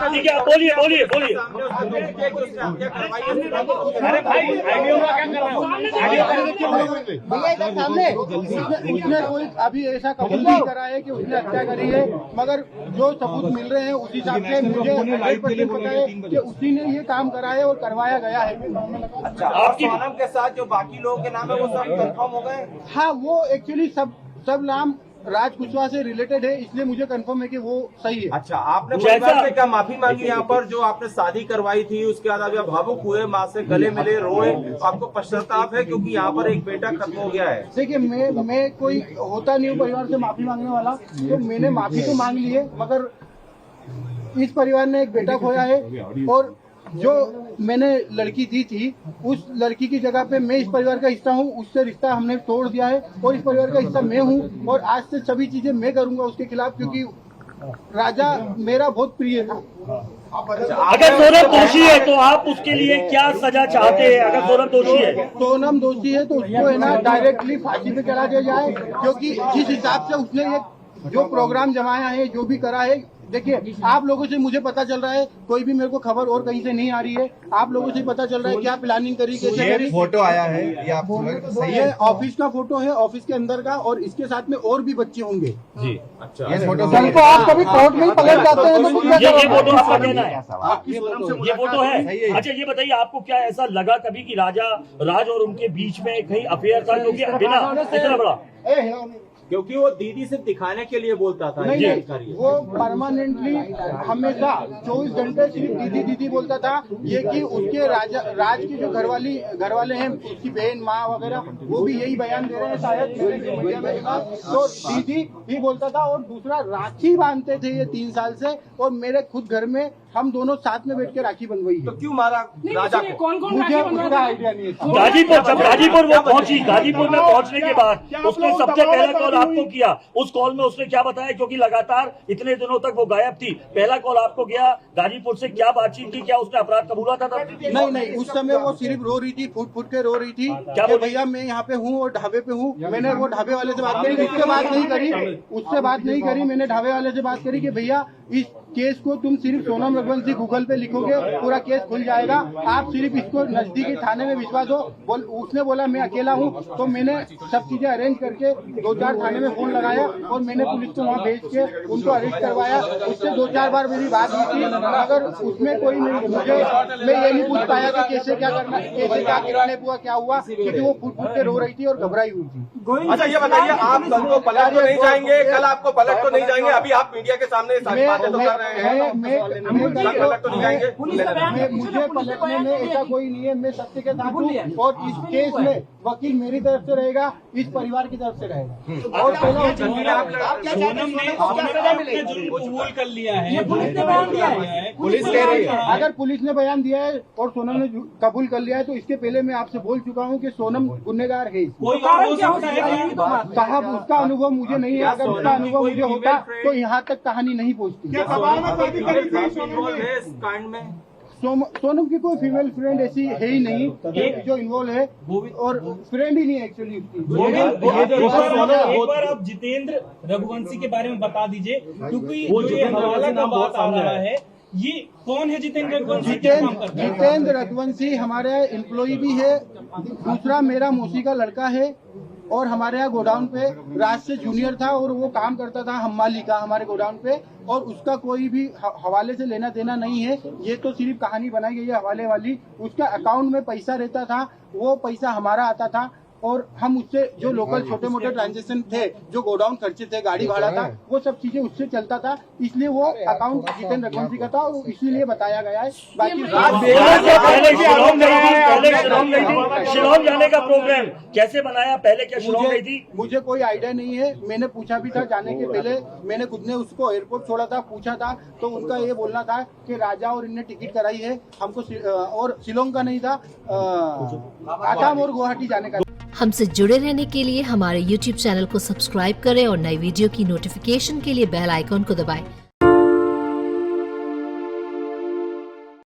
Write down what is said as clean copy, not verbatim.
ठीक है, बोलिए बोलिए बोलिए। अरे भाई आईडियो का क्या कर रहा हूँ भैया सामने। उसने कोई अभी ऐसा कबूल नहीं करा है कि उसने हत्या करी है, मगर जो सबूत मिल रहे हैं उस हिसाब से मुझे 100% पता है कि उसी ने ये काम करा है और करवाया गया है। अच्छा, आपकी सोनम के साथ जो बाकी लोगों के नाम है वो सब कंफर्म हो गए? हाँ, वो एक्चुअली सब नाम राज कुशवाहा से रिलेटेड है, इसलिए मुझे कंफर्म है कि वो सही है। अच्छा, आपने परिवार से क्या माफी मांगी यहाँ पर जो आपने शादी करवाई थी, उसके बाद अभी आप भावुक हुए, माँ से गले मिले, रोए, आपको पश्चाताप है क्योंकि यहाँ पर एक बेटा खत्म हो गया है? देखिए, मैं कोई होता नहीं हूँ परिवार से माफी मांगने वाला, तो मैंने माफी तो मांग ली है, मगर इस परिवार ने एक बेटा खोया है और जो मैंने लड़की दी थी उस लड़की की जगह पे मैं इस परिवार का हिस्सा हूँ, उससे रिश्ता हमने तोड़ दिया है और इस परिवार का हिस्सा मैं हूँ और आज से सभी चीजें मैं करूंगा उसके खिलाफ, क्योंकि राजा मेरा बहुत प्रिय था। अगर सोनम दोषी है तो आप उसके लिए क्या सजा चाहते हैं? अगर सोनम दोषी है, सोनम दोषी है तो उसको है ना डायरेक्टली फांसी पे चढ़ा दिया जाए, क्योंकि जिस हिसाब से उसने ये जो प्रोग्राम जमाया है, जो भी करा है, देखिए आप लोगों से मुझे पता चल रहा है, कोई भी मेरे को खबर और कहीं से नहीं आ रही है, आप लोगों से पता चल रहा है क्या प्लानिंग करी, कैसे करी। फोटो आया है ये आप सही ये ऑफिस का फोटो है, ऑफिस के अंदर का, और इसके साथ में और भी बच्चे होंगे जी। अच्छा, ये फोटो तो आप कभी कोर्ट में पलट जाते हैं तो ये फोटो आपका कहना है? ये फोटो है। अच्छा, ये बताइए आपको क्या ऐसा लगा कभी कि राज और उनके बीच में कहीं अफेयर था, क्योंकि बिना इतना बड़ा, क्योंकि वो दीदी से दिखाने के लिए बोलता था? नहीं, वो परमानेंटली हमेशा 24 घंटे सिर्फ दीदी दीदी बोलता था। ये कि उसके राज की जो घर वाले हैं, उसकी बहन माँ वगैरह, वो भी यही बयान दे रहे हैं शायद, तो दीदी ही बोलता था। और दूसरा, राखी बांधते थे ये 3 साल से, और मेरे खुद घर में हम दोनों साथ में बैठ के राखी बंधवाई। तो क्यों मारा राजा को? कौन मुझे उसका आइडिया नहीं है। गाजीपुर वो पहुंची, गाजीपुर में पहुंचने के बाद उसने सबसे पहला कॉल आपको किया। उस कॉल में उसने क्या बताया, क्योंकि लगातार इतने दिनों तक वो गायब थी? पहला कॉल आपको गया गाजीपुर से, क्या बातचीत की, क्या उसने अपराध कबूला था? नहीं, उस समय वो सिर्फ रो रही थी, फुट के रो रही थी, क्या भैया मैं यहाँ पे हूँ और ढाबे पे हूँ। मैंने वो ढाबे वाले से बात करी, उससे बात नहीं करी, मैंने ढाबे वाले से बात करी कि भैया इस केस को तुम सिर्फ सोनम रघुवंशी गूगल पे लिखोगे, पूरा केस खुल जाएगा, आप सिर्फ इसको नजदीकी थाने में भिजवा दो। उसने बोला मैं अकेला हूँ, तो मैंने सब चीजें अरेंज करके 2-4 थाने में फोन लगाया और मैंने पुलिस को वहाँ भेज के उनको अरेस्ट करवाया। उससे 2-4 बार मेरी बात हुई थी, मगर उसमें कोई मैं ये नहीं पूछ पाया कि कैसे क्या करना, कैसे क्या गिराने हुआ, क्या हुआ, क्योंकि वो फुट के रो रही थी और घबराई हुई थी। अच्छा, ये बताइए, आप कल को पलट तो नहीं जाएंगे? कल आपको पलट तो नहीं जाएंगे? अभी आप मीडिया के सामने सारी बातें तो कर रहे हैं, पलट तो नहीं जाएंगे? मुझे पलटने में ऐसा कोई नहीं है, मैं सत्य के साथ हूँ और इस केस में वकील मेरी तरफ से रहेगा, इस परिवार की तरफ से रहेगा। और कबूल कर लिया है, पुलिस ने बयान दिया है, पुलिस कह रही है। अगर पुलिस ने बयान दिया है और सोनम ने कबूल कर लिया है, तो इसके पहले मैं आपसे बोल चुका हूँ कि सोनम गुनहगार है। साहब, उसका अनुभव मुझे नहीं है, अगर उसका अनुभव मुझे होता तो यहाँ तक कहानी नहीं पहुँचती। सोनम की कोई फीमेल फ्रेंड ऐसी है ही नहीं जो इन्वॉल्व है, और फ्रेंड ही नहीं है एक्चुअली एक बार आप जितेंद्र रघुवंशी के बारे में बता दीजिए, क्योंकि ये हवाला का बात आ रहा है, ये कौन है जितेंद्र रघुवंशी? जितेंद्र रघुवंशी हमारे एम्प्लॉय भी है, दूसरा मेरा मौसी का लड़का है, और हमारे यहाँ गोडाउन पे राज से जूनियर था और वो काम करता था हम्माली का हमारे गोडाउन पे, और उसका कोई भी हवाले से लेना देना नहीं है। ये तो सिर्फ कहानी बनाई गई है हवाले वाली। उसका अकाउंट में पैसा रहता था, वो पैसा हमारा आता था, और हम उससे जो लोकल छोटे मोटे ट्रांजेक्शन थे, जो गोडाउन खर्चे थे, गाड़ी भाड़ा था, वो सब चीजें उससे चलता था, इसलिए वो अकाउंट जितेंद्र रघुवंशी का था और इसीलिए बताया गया है। बाकी शिलोंग जाने का प्रोग्राम कैसे बनाया, पहले क्या शिलोंग गई थी? मुझे कोई आइडिया नहीं है, मैंने पूछा भी था जाने के पहले, मैंने खुद ने उसको एयरपोर्ट छोड़ा था, पूछा था, तो उनका ये बोलना था कि राजा और इनने टिकट कराई है हमको, और शिलोंग का नहीं था, आसाम और गुवाहाटी जाने का। हमसे जुड़े रहने के लिए हमारे YouTube चैनल को सब्सक्राइब करें और नई वीडियो की नोटिफिकेशन के लिए बेल आइकॉन को दबाएं।